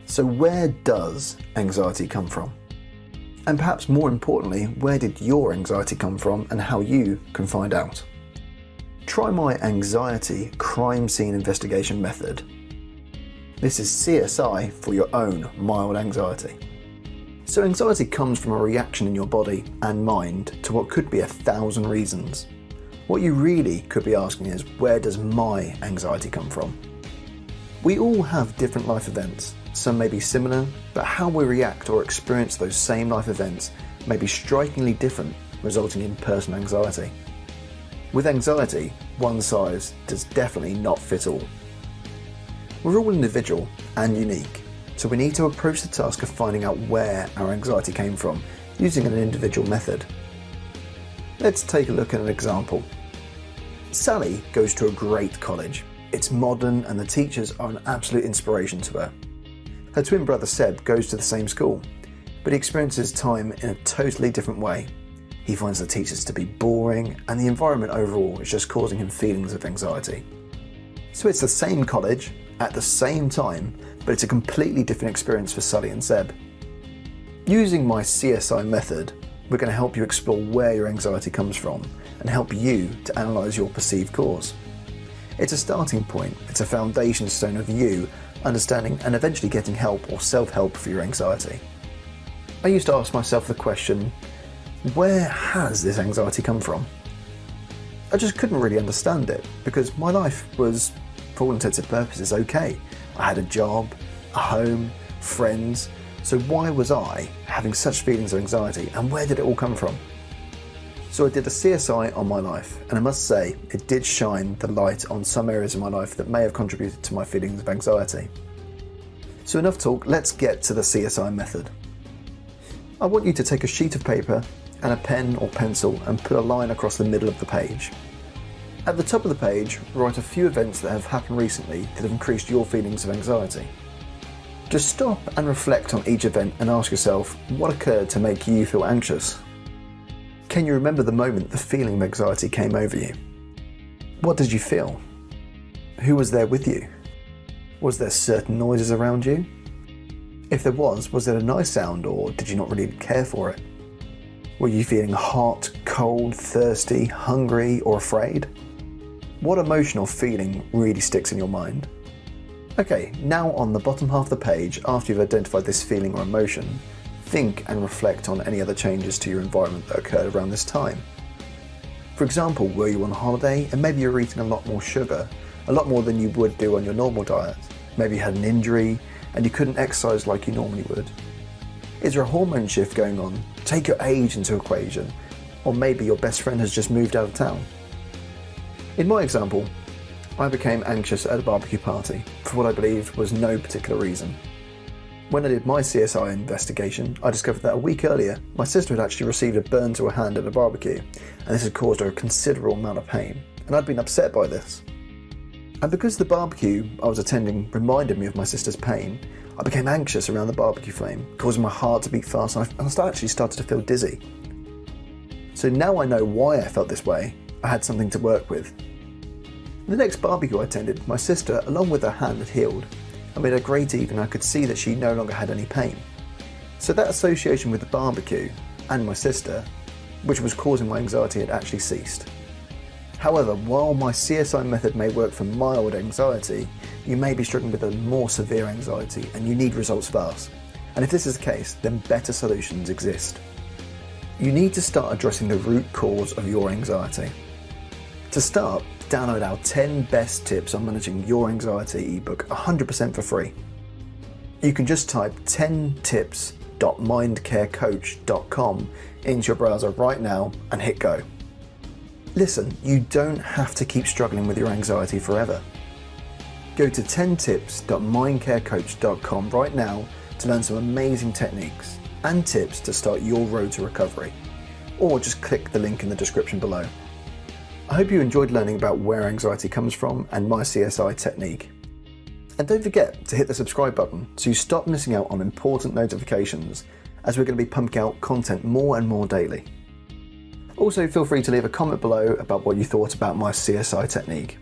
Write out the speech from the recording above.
So where does anxiety come from? And perhaps more importantly, where did your anxiety come from and how you can find out? Try my anxiety crime scene investigation method. This is CSI for your own mild anxiety. So anxiety comes from a reaction in your body and mind to what could be 1,000 reasons. What you really could be asking is, where does my anxiety come from? We all have different life events. Some may be similar, but how we react or experience those same life events may be strikingly different, resulting in personal anxiety. With anxiety, one size does definitely not fit all. We're all individual and unique, so we need to approach the task of finding out where our anxiety came from using an individual method. Let's take a look at an example. Sally goes to a great college. It's modern and the teachers are an absolute inspiration to her. Her twin brother Seb goes to the same school, but he experiences time in a totally different way. He finds the teachers to be boring and the environment overall is just causing him feelings of anxiety. So it's the same college, at the same time, but it's a completely different experience for Sully and Seb. Using my CSI method, we're going to help you explore where your anxiety comes from and help you to analyse your perceived cause. It's a starting point, it's a foundation stone of you understanding and eventually getting help or self-help for your anxiety. I used to ask myself the question, where has this anxiety come from? I just couldn't really understand it because my life was, for all intents and purposes, okay. I had a job, a home, friends, so why was I having such feelings of anxiety and where did it all come from? So I did a CSI on my life, and I must say it did shine the light on some areas of my life that may have contributed to my feelings of anxiety. So enough talk, let's get to the CSI method. I want you to take a sheet of paper and a pen or pencil and put a line across the middle of the page. At the top of the page, write a few events that have happened recently that have increased your feelings of anxiety. Just stop and reflect on each event and ask yourself what occurred to make you feel anxious. Can you remember the moment the feeling of anxiety came over you? What did you feel? Who was there with you? Was there certain noises around you? If there was it a nice sound or did you not really care for it? Were you feeling hot, cold, thirsty, hungry or afraid? What emotional feeling really sticks in your mind? Okay, now on the bottom half of the page, after you've identified this feeling or emotion, think and reflect on any other changes to your environment that occurred around this time. For example, were you on holiday and maybe you're eating a lot more sugar, a lot more than you would do on your normal diet? Maybe you had an injury and you couldn't exercise like you normally would. Is there a hormone shift going on? Take your age into equation. Or maybe your best friend has just moved out of town. In my example, I became anxious at a barbecue party for what I believed was no particular reason. When I did my CSI investigation, I discovered that a week earlier, my sister had actually received a burn to her hand at a barbecue, and this had caused her a considerable amount of pain, and I'd been upset by this. And because the barbecue I was attending reminded me of my sister's pain, I became anxious around the barbecue flame, causing my heart to beat fast, and I actually started to feel dizzy. So now I know why I felt this way. I had something to work with. The next barbecue I attended, my sister, along with her hand, had healed. I made her great even, and I could see that she no longer had any pain. So that association with the barbecue and my sister, which was causing my anxiety, had actually ceased. However, while my CSI method may work for mild anxiety, you may be struggling with a more severe anxiety and you need results fast. And if this is the case, then better solutions exist. You need to start addressing the root cause of your anxiety. To start, download our 10 best tips on managing your anxiety ebook 100% for free. You can just type 10tips.mindcarecoach.com into your browser right now and hit go. Listen, you don't have to keep struggling with your anxiety forever. Go to 10tips.mindcarecoach.com right now to learn some amazing techniques and tips to start your road to recovery. Or just click the link in the description below. I hope you enjoyed learning about where anxiety comes from and my CSI technique. And don't forget to hit the subscribe button so you stop missing out on important notifications, as we're going to be pumping out content more and more daily. Also, feel free to leave a comment below about what you thought about my CSI technique.